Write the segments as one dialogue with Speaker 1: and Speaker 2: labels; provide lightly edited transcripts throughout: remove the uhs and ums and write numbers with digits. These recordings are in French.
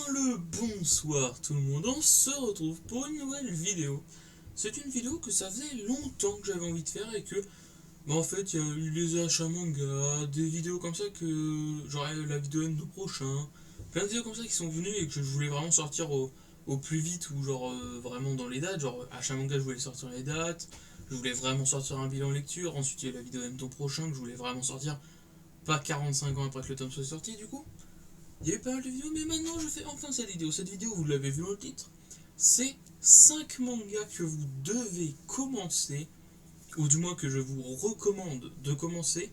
Speaker 1: le bonsoir tout le monde, on se retrouve pour une nouvelle vidéo. C'est une vidéo que ça faisait longtemps que j'avais envie de faire et que, en fait, il y a eu les achats manga, des vidéos comme ça que, genre la vidéo M prochain, plein de vidéos comme ça qui sont venues et que je voulais vraiment sortir au plus vite ou genre vraiment dans les dates. Genre achat manga, je voulais sortir les dates, je voulais vraiment sortir un bilan lecture, ensuite il y a la vidéo M prochain que je voulais vraiment sortir, pas 45 ans après que le tome soit sorti du coup. Il y a eu pas mal de vidéos, mais maintenant je fais enfin cette vidéo. Cette vidéo, vous l'avez vu dans le titre, c'est 5 mangas que vous devez commencer, ou du moins que je vous recommande de commencer,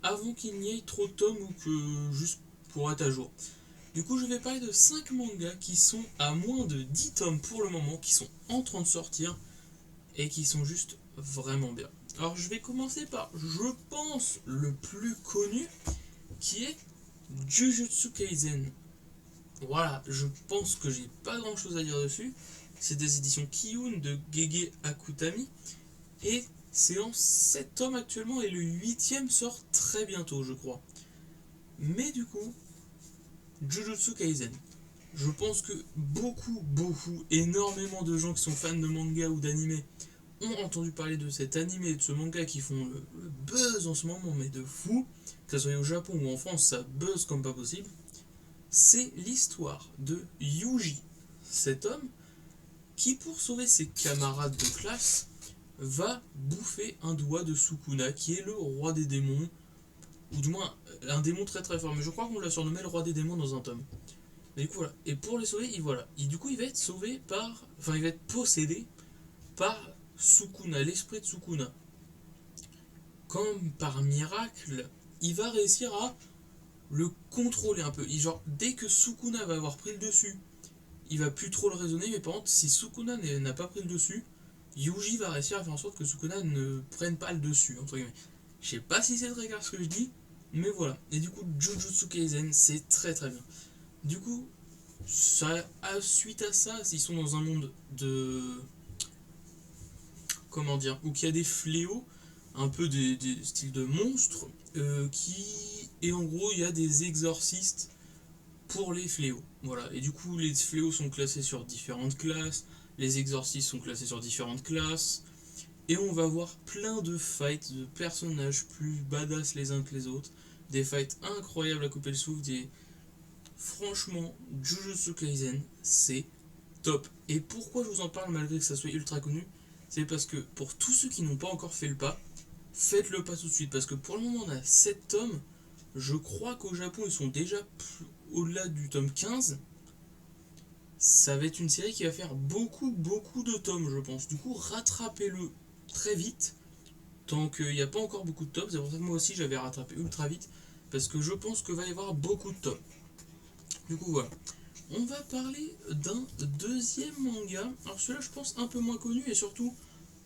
Speaker 1: avant qu'il n'y ait trop de tomes ou que juste pour être à jour. Du coup, je vais parler de 5 mangas qui sont à moins de 10 tomes pour le moment, qui sont en train de sortir et qui sont juste vraiment bien. Alors, je vais commencer par, je pense, le plus connu, qui est Jujutsu Kaisen. Voilà, je pense que j'ai pas grand chose à dire dessus. C'est des éditions Kiyun de Gege Akutami. Et c'est en 7 tomes actuellement et le 8ème sort très bientôt, je crois. Mais du coup, Jujutsu Kaisen. Je pense que énormément de gens qui sont fans de manga ou d'anime ont entendu parler de cet anime et de ce manga qui font le buzz en ce moment, mais de fou. Que ce soit au Japon ou en France, ça buzz comme pas possible. C'est l'histoire de Yuji, cet homme qui, pour sauver ses camarades de classe, va bouffer un doigt de Sukuna, qui est le roi des démons, ou du moins un démon très très fort, mais je crois qu'on l'a surnommé le roi des démons dans un tome. Mais du coup, voilà. Et pour les sauver, du coup, il va être sauvé par. Enfin, il va être possédé par Sukuna, l'esprit de Sukuna. Comme par miracle, il va réussir à le contrôler un peu. Genre, dès que Sukuna va avoir pris le dessus, il va plus trop le raisonner, mais par contre, si Sukuna n'a pas pris le dessus, Yuji va réussir à faire en sorte que Sukuna ne prenne pas le dessus, entre guillemets. Je sais pas si c'est très clair ce que je dis, mais voilà. Et du coup, Jujutsu Kaisen, c'est très très bien. Du coup, suite à ça, s'ils sont dans un monde de. Comment dire, où il y a des fléaux, un peu des styles de monstres, et en gros, il y a des exorcistes pour les fléaux. Voilà. Et du coup, les fléaux sont classés sur différentes classes, les exorcistes sont classés sur différentes classes, et on va voir plein de fights de personnages plus badass les uns que les autres, des fights incroyables à couper le souffle, franchement, Jujutsu Kaisen, c'est top. Et pourquoi je vous en parle malgré que ça soit ultra connu, c'est parce que pour tous ceux qui n'ont pas encore fait le pas, faites le pas tout de suite, parce que pour le moment on a 7 tomes, je crois qu'au Japon ils sont déjà au-delà du tome 15. Ça va être une série qui va faire beaucoup de tomes, je pense. Du coup, rattrapez-le très vite, tant qu'il n'y a pas encore beaucoup de tomes. C'est pour ça que moi aussi j'avais rattrapé ultra vite, parce que je pense qu'il va y avoir beaucoup de tomes. Du coup, voilà. On va parler d'un deuxième manga. Alors celui-là, je pense un peu moins connu et surtout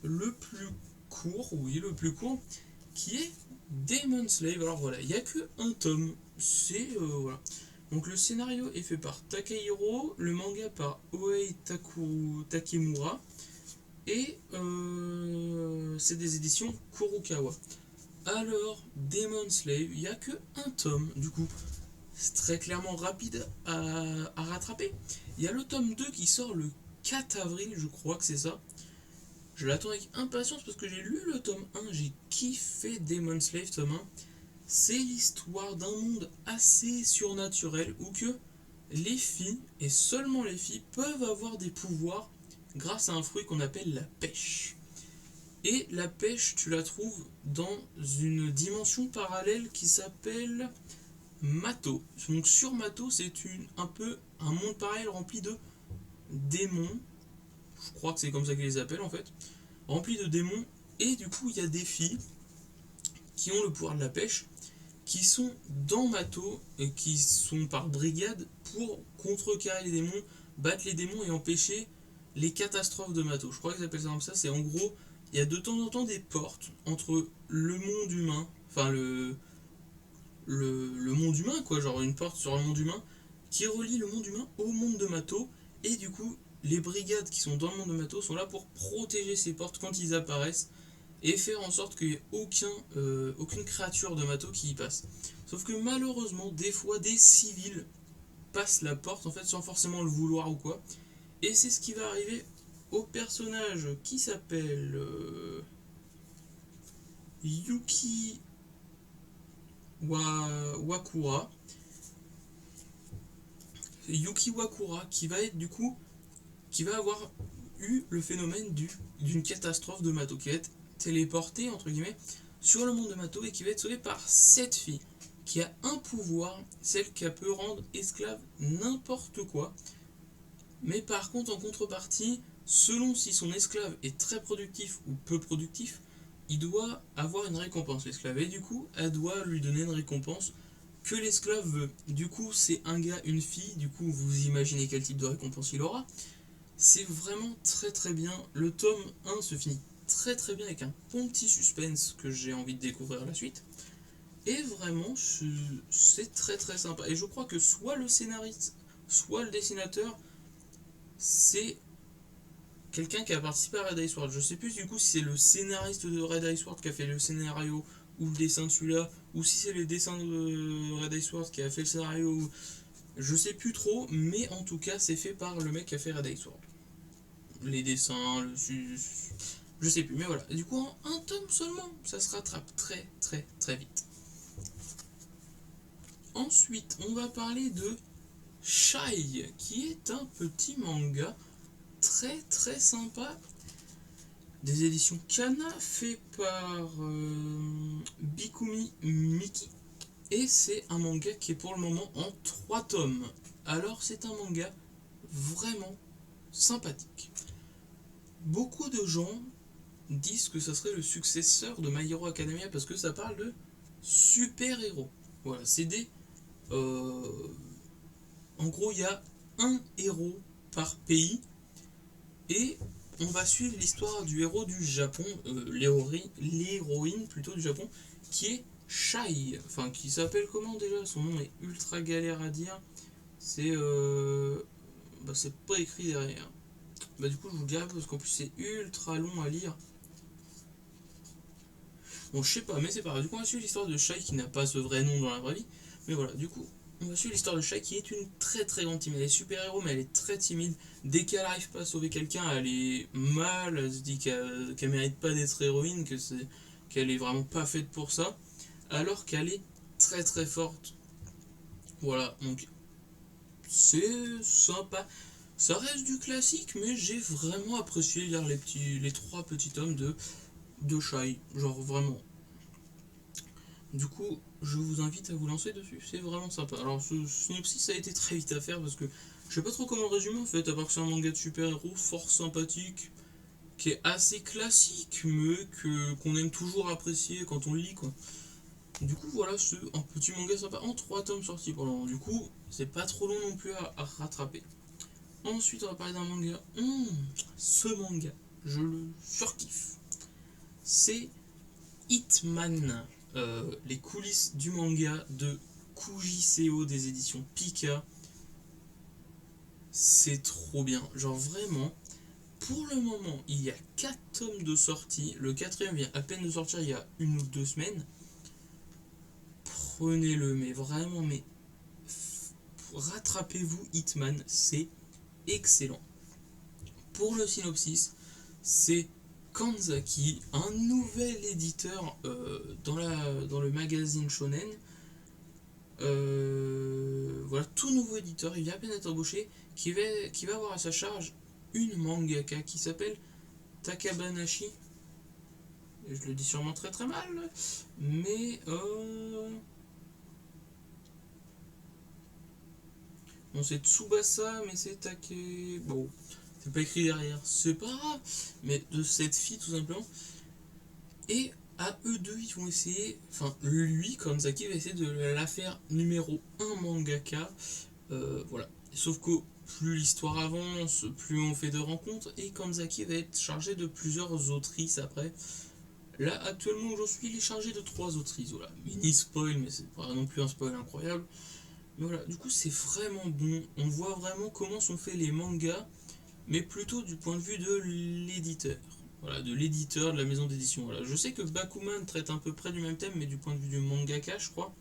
Speaker 1: le plus court, oui, le plus court, qui est Demon Slave. Alors voilà, il n'y a que un tome. C'est voilà. Donc le scénario est fait par Takehiro, le manga par Oei Takemura, et c'est des éditions Kurokawa. Alors, Demon Slave, il n'y a que un tome, du coup, c'est très clairement rapide à rattraper. Il y a le tome 2 qui sort le 4 avril, je crois que c'est ça. Je l'attends avec impatience parce que j'ai lu le tome 1, j'ai kiffé Demon Slave tome 1. C'est l'histoire d'un monde assez surnaturel où que les filles, et seulement les filles, peuvent avoir des pouvoirs grâce à un fruit qu'on appelle la pêche. Et la pêche, tu la trouves dans une dimension parallèle qui s'appelle Mato. Donc sur Mato, c'est un peu un monde parallèle rempli de démons. Je crois que c'est comme ça qu'ils les appellent en fait. Rempli de démons. Et du coup, il y a des filles qui ont le pouvoir de la pêche, qui sont dans Mato, et qui sont par brigade pour contrecarrer les démons, battre les démons et empêcher les catastrophes de Mato. Je crois qu'ils appellent ça comme ça. C'est en gros, il y a de temps en temps des portes entre le monde humain, enfin le monde humain, quoi, genre une porte sur le monde humain, qui relie le monde humain au monde de Mato, et du coup, les brigades qui sont dans le monde de Mato sont là pour protéger ces portes quand ils apparaissent, et faire en sorte qu'il n'y ait aucune créature de Mato qui y passe. Sauf que malheureusement, des fois, des civils passe la porte en fait sans forcément le vouloir ou quoi. Et c'est ce qui va arriver au personnage qui s'appelle Yuki Wakura. Yuki Wakura qui va être du coup, qui va avoir eu le phénomène d'une catastrophe de Mato, qui va être téléporté entre guillemets sur le monde de Mato et qui va être sauvé par cette fille qui a un pouvoir, celle qui peut rendre esclave n'importe quoi. Mais par contre, en contrepartie, selon si son esclave est très productif ou peu productif, il doit avoir une récompense, l'esclave. Et du coup, elle doit lui donner une récompense que l'esclave veut. Du coup, c'est un gars, une fille. Du coup, vous imaginez quel type de récompense il aura. C'est vraiment très très bien. Le tome 1 se finit très très bien avec un bon petit suspense que j'ai envie de découvrir la suite. Et vraiment, c'est très très sympa. Et je crois que soit le scénariste, soit le dessinateur, c'est quelqu'un qui a participé à Red Ice World. Je sais plus du coup si c'est le scénariste de Red Ice World qui a fait le scénario ou le dessin de celui-là, ou si c'est le dessin de Red Ice World qui a fait le scénario. Je sais plus trop, mais en tout cas, c'est fait par le mec qui a fait Red Ice World. Les dessins, je sais plus, mais voilà. Du coup, en un tome seulement, ça se rattrape très très très vite. Ensuite, on va parler de Shai, qui est un petit manga très très sympa des éditions Kana, fait par Bikumi Miki, et c'est un manga qui est pour le moment en 3 tomes. Alors c'est un manga vraiment sympathique. Beaucoup de gens disent que ça serait le successeur de My Hero Academia parce que ça parle de super-héros. Voilà, c'est des... en gros, il y a un héros par pays et on va suivre l'histoire du héros du Japon, l'héroïne plutôt du Japon, qui est Shai. Enfin, qui s'appelle comment déjà? Son nom est ultra galère à dire. C'est c'est pas écrit derrière. Bah du coup je vous le dirai parce qu'en plus c'est ultra long à lire. Bon je sais pas mais c'est pas grave. Du coup on va suivre l'histoire de Shai qui n'a pas ce vrai nom dans la vraie vie. Mais voilà du coup on va suivre l'histoire de Shai qui est une très très grande timide. Elle est super héros mais elle est très timide. Dès qu'elle arrive pas à sauver quelqu'un elle est mal. Elle se dit qu'elle mérite pas d'être héroïne, qu'elle est vraiment pas faite pour ça. Alors qu'elle est très très forte. Voilà donc c'est sympa. Ça reste du classique, mais j'ai vraiment apprécié lire les 3 petits tomes de Shai. Genre vraiment. Du coup, je vous invite à vous lancer dessus. C'est vraiment sympa. Alors, ce synopsis, ça a été très vite à faire parce que je sais pas trop comment le résumer en fait, à part que c'est un manga de super-héros fort sympathique, qui est assez classique, mais qu'on aime toujours apprécier quand on le lit quoi. Du coup, voilà, c'est un petit manga sympa en 3 tomes sortis pour le moment. Du coup, c'est pas trop long non plus à rattraper. Ensuite, on va parler d'un manga. Ce manga, je le surkiffe. C'est Hitman, les coulisses du manga de Kuji Seo des éditions Pika. C'est trop bien. Genre vraiment, pour le moment, il y a 4 tomes de sortie. Le 4e vient à peine de sortir il y a 1 ou 2 semaines. Prenez-le, mais vraiment, mais rattrapez-vous Hitman, c'est excellent. Pour le synopsis, c'est Kanzaki, un nouvel éditeur dans le magazine Shonen. Voilà, tout nouveau éditeur, il vient à peine d'être embauché, qui va avoir à sa charge une mangaka qui s'appelle Takabanashi. Je le dis sûrement très très mal, mais bon, c'est Tsubasa, mais c'est Take. Bon, c'est pas écrit derrière, c'est pas grave, mais de cette fille tout simplement. Et à eux deux, ils vont essayer, enfin lui, Kanzaki, va essayer de la faire numéro 1 mangaka. Voilà. Sauf que plus l'histoire avance, plus on fait de rencontres, et Kanzaki va être chargé de plusieurs autrices après. Là, actuellement où j'en suis, il est chargé de 3 autrices. Voilà. Mini spoil, mais c'est pas non plus un spoil incroyable. Mais voilà, du coup, c'est vraiment bon. On voit vraiment comment sont faits les mangas, mais plutôt du point de vue de l'éditeur. Voilà, de l'éditeur, de la maison d'édition. Voilà. Je sais que Bakuman traite à peu près du même thème, mais du point de vue du mangaka, je crois.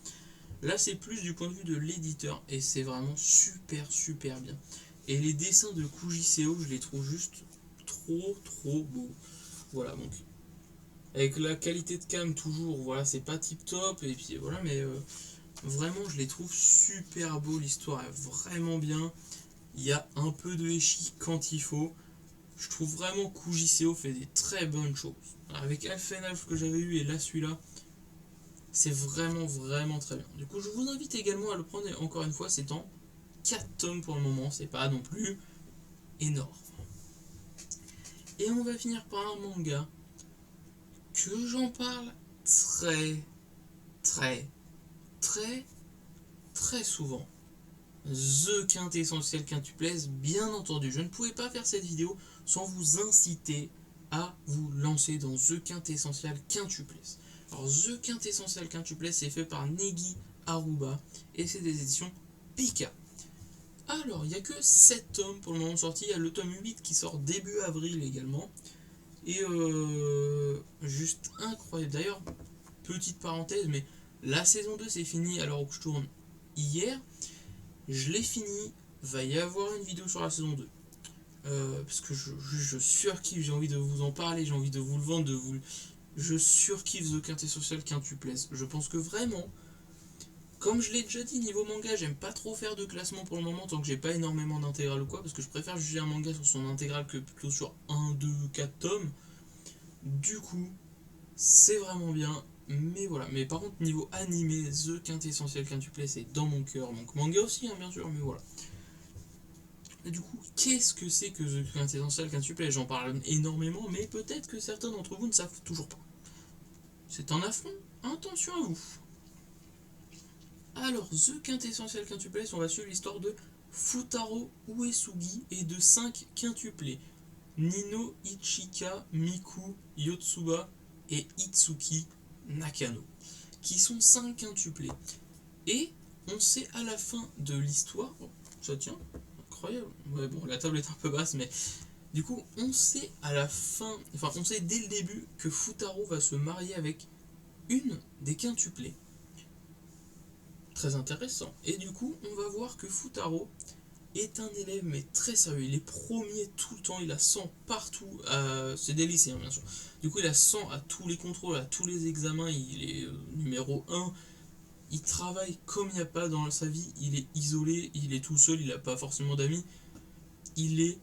Speaker 1: Là, c'est plus du point de vue de l'éditeur, et c'est vraiment super bien. Et les dessins de Kuji-Seo, je les trouve juste trop beaux. Voilà, donc avec la qualité de cam toujours, voilà, c'est pas tip top, et puis voilà, mais vraiment, je les trouve super beaux, l'histoire est vraiment bien. Il y a un peu de Eshi quand il faut. Je trouve vraiment que Kuji-Seo fait des très bonnes choses. Avec Alpha Alf que j'avais eu et là celui-là, c'est vraiment très bien. Du coup, je vous invite également à le prendre, et encore une fois, c'est en 4 tomes pour le moment, c'est pas non plus énorme. Et on va finir par un manga que j'en parle très très très souvent. The Quintessentiel Quintuplesse, bien entendu. Je ne pouvais pas faire cette vidéo sans vous inciter à vous lancer dans The Quintessentiel Quintuplesse. Alors, The Quintessentiel Quintuplesse, c'est fait par Negi Aruba et c'est des éditions Pika. Alors, il n'y a que 7 tomes pour le moment sortis. Il y a le tome 8 qui sort début avril également. Et juste incroyable. D'ailleurs, petite parenthèse, mais la saison 2 c'est fini alors que je tourne hier. Je l'ai fini, va y avoir une vidéo sur la saison 2. Parce que je surkiffe, j'ai envie de vous en parler, j'ai envie de vous le vendre, je surkiffe The Quintessentiel Quintuplesse. Je pense que vraiment, comme je l'ai déjà dit, niveau manga, j'aime pas trop faire de classement pour le moment tant que j'ai pas énormément d'intégrales ou quoi, parce que je préfère juger un manga sur son intégrale que plutôt sur 1, 2, 4 tomes. Du coup, c'est vraiment bien. Mais voilà, mais par contre, niveau animé, The Quintessentiel Quintuplesse est dans mon cœur. Donc manga aussi, hein, bien sûr, mais voilà. Et du coup, qu'est-ce que c'est que The Quintessentiel Quintuplesse? J'en parle énormément, mais peut-être que certains d'entre vous ne savent toujours pas. C'est un affront, attention à vous. Alors, The Quintessentiel Quintuplesse, on va suivre l'histoire de Futaro Uesugi et de 5 quintuplés. Nino, Ichika, Miku, Yotsuba et Itsuki Nakano, qui sont 5 quintuplés. Et on sait à la fin de l'histoire, oh, ça tient, incroyable, ouais bon la table est un peu basse, mais du coup on sait à la fin, enfin on sait dès le début que Futaro va se marier avec une des quintuplés. Très intéressant. Et du coup on va voir que Futaro est un élève mais très sérieux, il est premier tout le temps, il a 100 partout, c'est des lycéens bien sûr, du coup il a 100 à tous les contrôles, à tous les examens, il est numéro 1, il travaille comme il n'y a pas dans sa vie, il est isolé, il est tout seul, il n'a pas forcément d'amis, il est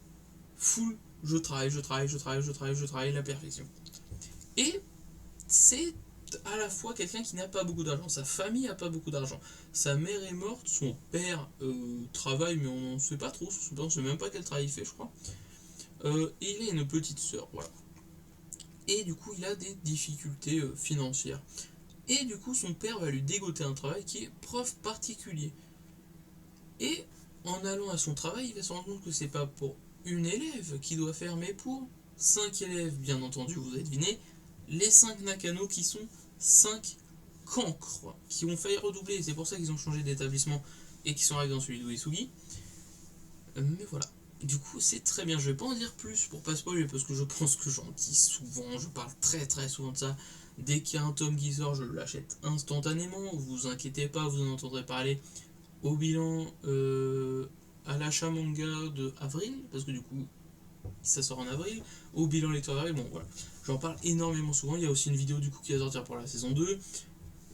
Speaker 1: full, je travaille, la perfection. Et c'est à la fois quelqu'un qui n'a pas beaucoup d'argent, sa famille n'a pas beaucoup d'argent, sa mère est morte, son père travaille mais on ne sait pas trop, on ne sait même pas quel travail il fait je crois, et il a une petite sœur, voilà. Et du coup il a des difficultés financières. Et du coup son père va lui dégoter un travail qui est prof particulier. Et en allant à son travail, il va se rendre compte que c'est pas pour une élève qui doit faire, mais pour 5 élèves, bien entendu, vous avez deviné, les 5 Nakano qui sont 5 cancres, qui ont failli redoubler, c'est pour ça qu'ils ont changé d'établissement et qui sont arrivés dans celui d'Uesugi. Mais voilà. Du coup, c'est très bien. Je vais pas en dire plus pour pas spoiler, parce que je pense que j'en dis souvent, je parle très souvent de ça. Dès qu'il y a un tome qui sort, je l'achète instantanément. Vous inquiétez pas, vous en entendrez parler au bilan, à l'achat manga de avril, parce que du coup, ça sort en avril. Au bilan lecteur d'avril, bon voilà. J'en parle énormément souvent. Il y a aussi une vidéo du coup qui va sortir pour la saison 2.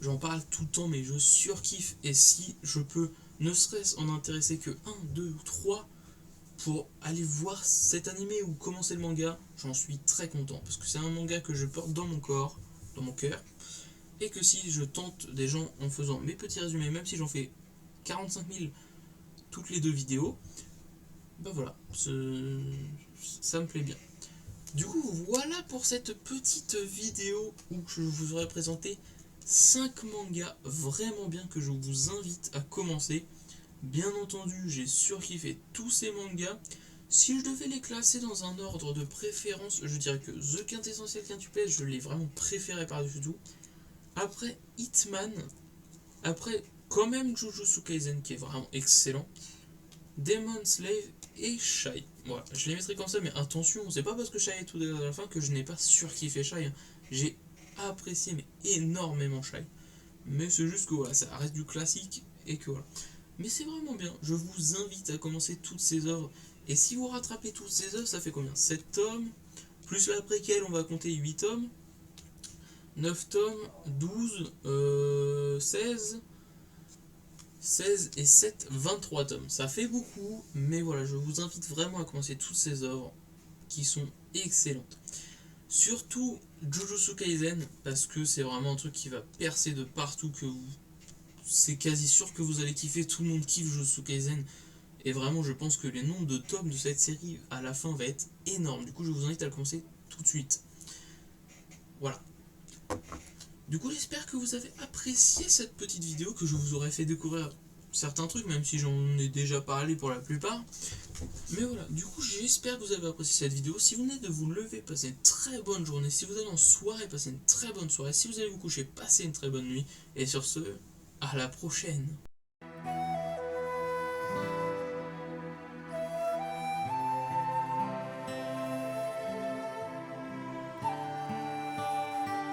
Speaker 1: J'en parle tout le temps, mais je surkiffe. Et si je peux, ne serait-ce en intéresser que 1, 2 ou 3 pour aller voir cet animé ou commencer le manga, j'en suis très content. Parce que c'est un manga que je porte dans mon corps, dans mon cœur. Et que si je tente des gens en faisant mes petits résumés, même si j'en fais 45 000 toutes les 2 vidéos, bah voilà, ça me plaît bien. Du coup, voilà pour cette petite vidéo où je vous aurais présenté 5 mangas vraiment bien que je vous invite à commencer. Bien entendu, j'ai surkiffé tous ces mangas. Si je devais les classer dans un ordre de préférence, je dirais que The Quintessentiel Quintuplesse, je l'ai vraiment préféré par-dessus tout. Après Hitman, après quand même Jujutsu Kaisen qui est vraiment excellent, Demon Slave et Shy. Voilà, je les mettrai comme ça, mais attention, c'est pas parce que Shy est tout à la fin que je n'ai pas surkiffé Shy. J'ai apprécié mais énormément Shy. mais c'est juste que voilà, ça reste du classique et que voilà. Mais c'est vraiment bien, je vous invite à commencer toutes ces œuvres. Et si vous rattrapez toutes ces œuvres, ça fait combien? 7 tomes, plus la préquelle, on va compter 8 tomes, 9 tomes, 12, 16 et 7, 23 tomes. Ça fait beaucoup, mais voilà, je vous invite vraiment à commencer toutes ces œuvres qui sont excellentes. Surtout Jujutsu Kaisen, parce que c'est vraiment un truc qui va percer de partout, c'est quasi sûr que vous allez kiffer, tout le monde kiffe Jujutsu Kaisen. Et vraiment, je pense que les nombres de tomes de cette série à la fin va être énorme. Du coup, je vous invite à le commencer tout de suite. Voilà. Du coup, j'espère que vous avez apprécié cette petite vidéo, que je vous aurais fait découvrir certains trucs, même si j'en ai déjà parlé pour la plupart. Mais voilà, du coup, j'espère que vous avez apprécié cette vidéo. Si vous venez de vous lever, passez une très bonne journée. Si vous allez en soirée, passez une très bonne soirée. Si vous allez vous coucher, passez une très bonne nuit. Et sur ce, à la prochaine.